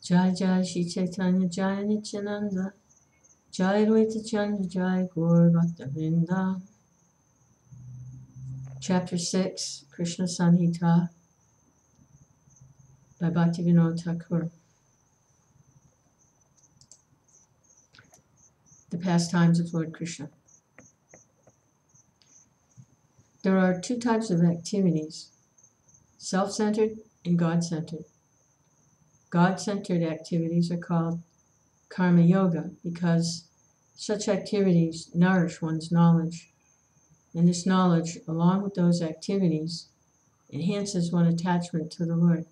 Jai Jai Shri Chaitanya Jai Nityananda Jai Advaita Chandra Jai Gaur Bhaktavrinda. Chapter 6, Krishna Samhita by Bhaktivinoda Thakur. The pastimes of Lord Krishna. There are two types of activities, self-centered and God-centered. God-centered activities are called karma yoga because such activities nourish one's knowledge, and this knowledge, along with those activities, enhances one's attachment to the Lord.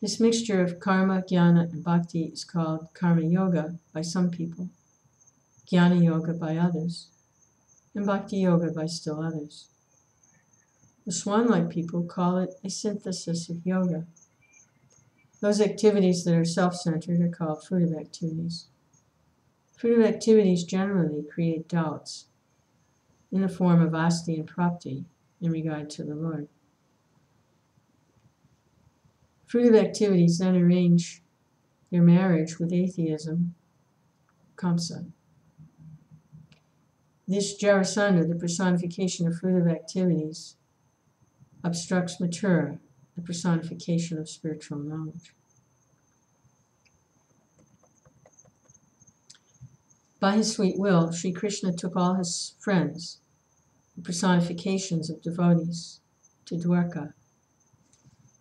This mixture of karma, jnana, and bhakti is called karma yoga by some people, jnana yoga by others, and bhakti yoga by still others. The swan-like people call it a synthesis of yoga. Those activities that are self-centered are called fruitive activities. Fruitive activities generally create doubts in the form of asti and prapti in regard to the Lord. Fruitive activities then arrange their marriage with atheism, kamsa. This Jarasandha, the personification of fruitive activities, obstructs Mathura, the personification of spiritual knowledge. By his sweet will, Sri Krishna took all his friends, the personifications of devotees, to Dwarka,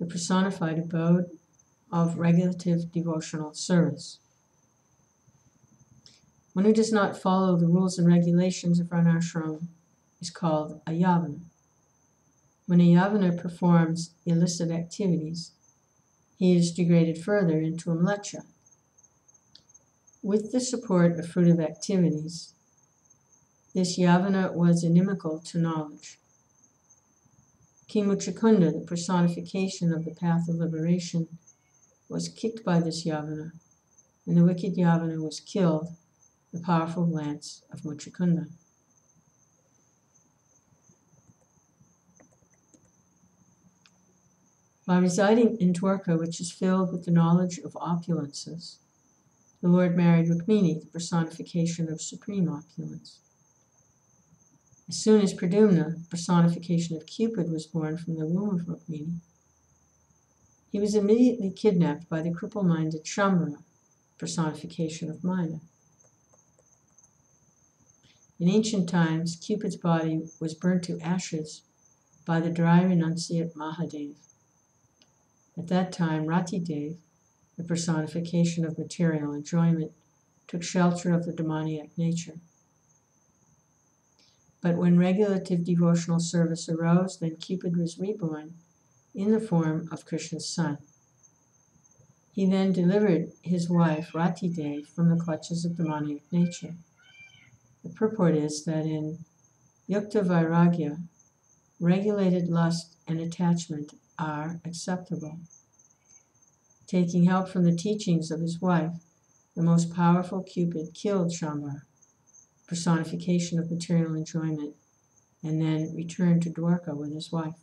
the personified abode of regulative devotional service. One who does not follow the rules and regulations of an ashram is called a yavana. When a yavana performs illicit activities, he is degraded further into a mlecha. With the support of fruitive activities, this yavana was inimical to knowledge. King Muchukunda, the personification of the path of liberation, was kicked by this yavana, and the wicked yavana was killed with the powerful lance of Muchukunda. While residing in Dwarka, which is filled with the knowledge of opulences, the Lord married Rukmini, the personification of supreme opulence. As soon as Pradyumna, the personification of Cupid, was born from the womb of Rukmini, he was immediately kidnapped by the cripple-minded Shambhara, personification of Maya. In ancient times, Cupid's body was burnt to ashes by the dry renunciate Mahadev. At that time, Rati Dev, the personification of material enjoyment, took shelter of the demoniac nature. But when regulative devotional service arose, then Cupid was reborn in the form of Krishna's son. He then delivered his wife, Rati Dev, from the clutches of demoniac nature. The purport is that in Yukta Vairagya, regulated lust and attachment are acceptable. Taking help from the teachings of his wife, the most powerful Cupid killed Shambhara, personification of material enjoyment, and then returned to Dwarka with his wife.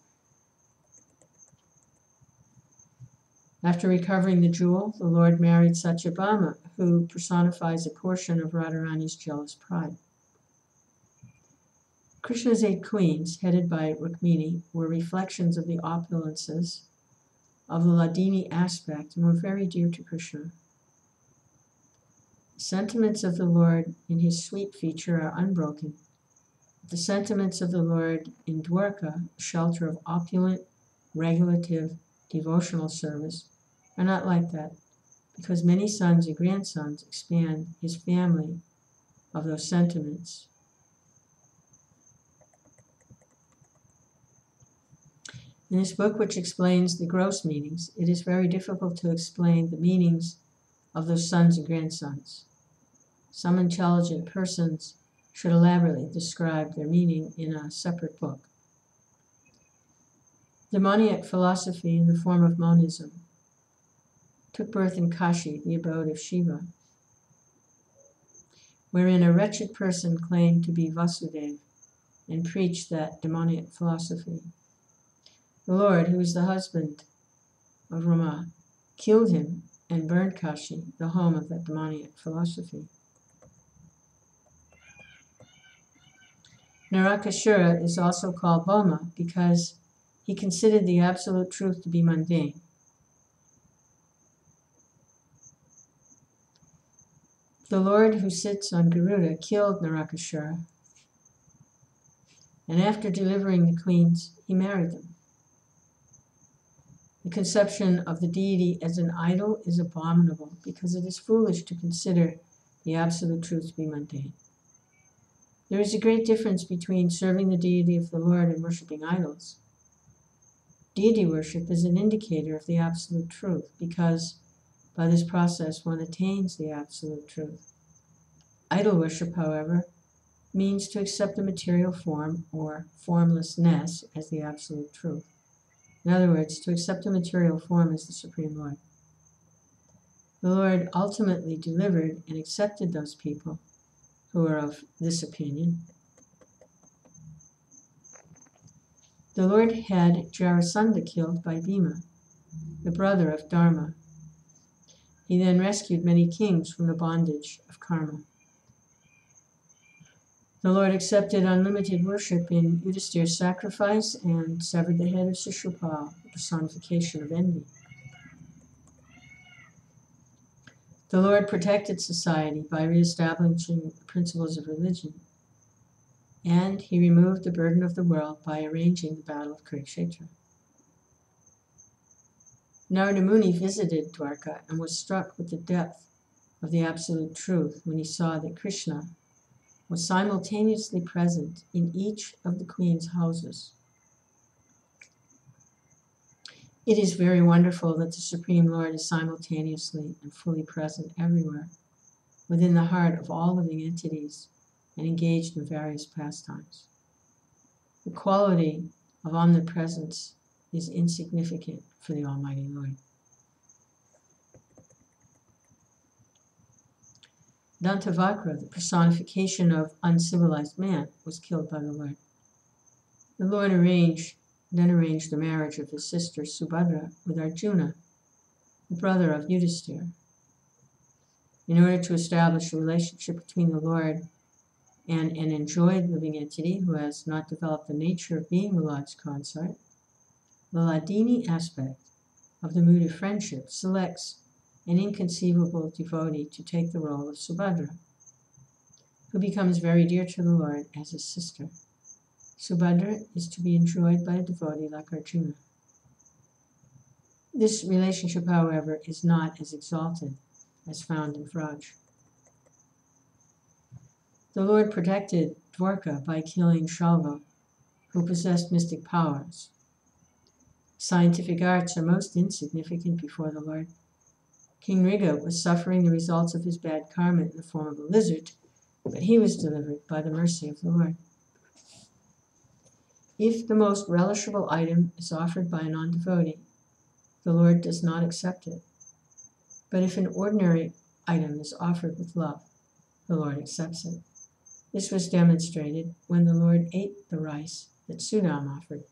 After recovering the jewel, the Lord married Satyabhama, who personifies a portion of Radharani's jealous pride. Krishna's 8 queens, headed by Rukmini, were reflections of the opulences of the Ladini aspect and were very dear to Krishna. The sentiments of the Lord in his sweet feature are unbroken. The sentiments of the Lord in Dwarka, shelter of opulent, regulative, devotional service, are not like that, because many sons and grandsons expand his family of those sentiments. In this book, which explains the gross meanings, it is very difficult to explain the meanings of those sons and grandsons. Some intelligent persons should elaborately describe their meaning in a separate book. Demoniac philosophy in the form of monism took birth in Kashi, the abode of Shiva, wherein a wretched person claimed to be Vasudeva and preached that demoniac philosophy. The Lord, who is the husband of Rama, killed him and burned Kashi, the home of that demoniac philosophy. Narakasura is also called Boma because he considered the absolute truth to be mundane. The Lord who sits on Garuda killed Narakasura, and after delivering the queens, he married them. The conception of the deity as an idol is abominable because it is foolish to consider the absolute truth to be mundane. There is a great difference between serving the deity of the Lord and worshipping idols. Deity worship is an indicator of the absolute truth because by this process one attains the absolute truth. Idol worship, however, means to accept the material form or formlessness as the absolute truth. In other words, to accept the material form as the Supreme Lord. The Lord ultimately delivered and accepted those people who are of this opinion. The Lord had Jarasandha killed by Bhima, the brother of Dharma. He then rescued many kings from the bondage of karma. The Lord accepted unlimited worship in Yudhishthira's sacrifice and severed the head of Shishupal, the personification of envy. The Lord protected society by reestablishing the principles of religion, and he removed the burden of the world by arranging the battle of Kurukshetra. Narada Muni visited Dwarka and was struck with the depth of the absolute truth when he saw that Krishna was simultaneously present in each of the queen's houses. It is very wonderful that the Supreme Lord is simultaneously and fully present everywhere, within the heart of all living entities, and engaged in various pastimes. The quality of omnipresence is insignificant for the Almighty Lord. Dantavakra, the personification of uncivilized man, was killed by the Lord. The Lord then arranged the marriage of his sister Subhadra with Arjuna, the brother of Yudhishthira. In order to establish a relationship between the Lord and an enjoyed living entity who has not developed the nature of being the Lord's consort, the Ladini aspect of the mood of friendship selects an inconceivable devotee to take the role of Subhadra, who becomes very dear to the Lord as his sister. Subhadra is to be enjoyed by a devotee like Arjuna. This relationship, however, is not as exalted as found in Vraj. The Lord protected Dwarka by killing Shalva, who possessed mystic powers. Scientific arts are most insignificant before the Lord. King Riga was suffering the results of his bad karma in the form of a lizard, but he was delivered by the mercy of the Lord. If the most relishable item is offered by a non-devotee, the Lord does not accept it. But if an ordinary item is offered with love, the Lord accepts it. This was demonstrated when the Lord ate the rice that Sudam offered.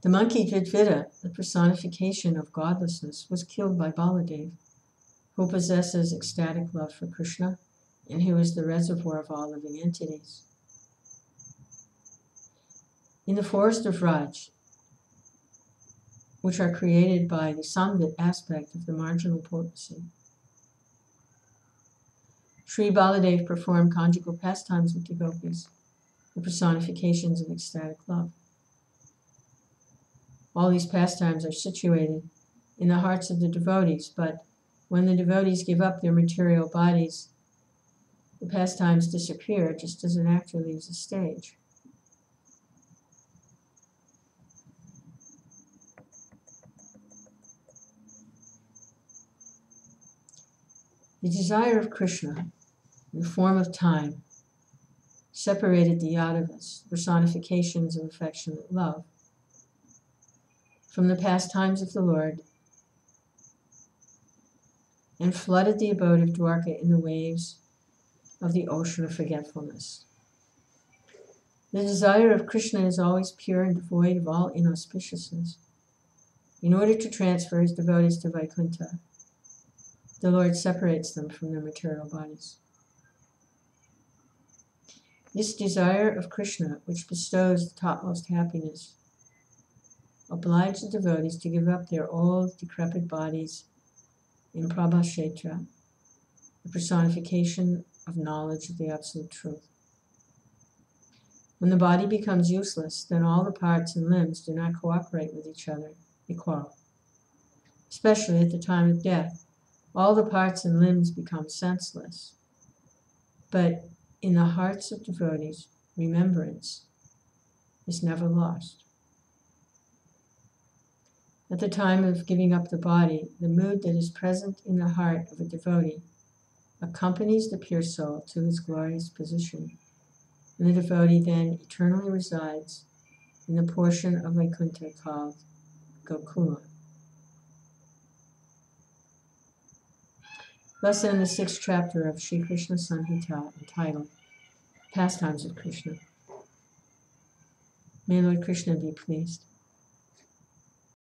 The monkey Dvidvita, the personification of godlessness, was killed by Baladev, who possesses ecstatic love for Krishna and who is the reservoir of all living entities. In the forest of Raj, which are created by the Samvit aspect of the marginal potency, Sri Baladev performed conjugal pastimes with the gopis, the personifications of ecstatic love. All these pastimes are situated in the hearts of the devotees, but when the devotees give up their material bodies, the pastimes disappear just as an actor leaves the stage. The desire of Krishna in the form of time separated the Yadavas, personifications of affectionate love, from the pastimes of the Lord and flooded the abode of Dwarka in the waves of the ocean of forgetfulness. The desire of Krishna is always pure and devoid of all inauspiciousness. In order to transfer his devotees to Vaikuntha, the Lord separates them from their material bodies. This desire of Krishna, which bestows the topmost happiness, obliged the devotees to give up their old, decrepit bodies in Prabhashetra, the personification of knowledge of the Absolute Truth. When the body becomes useless, then all the parts and limbs do not cooperate with each other, they quarrel. Especially at the time of death, all the parts and limbs become senseless. But in the hearts of devotees, remembrance is never lost. At the time of giving up the body, the mood that is present in the heart of a devotee accompanies the pure soul to his glorious position, and the devotee then eternally resides in the portion of Vaikuntha called Gokula. Thus ends the 6th chapter of Sri Krishna Samhita, entitled Pastimes of Krishna. May Lord Krishna be pleased.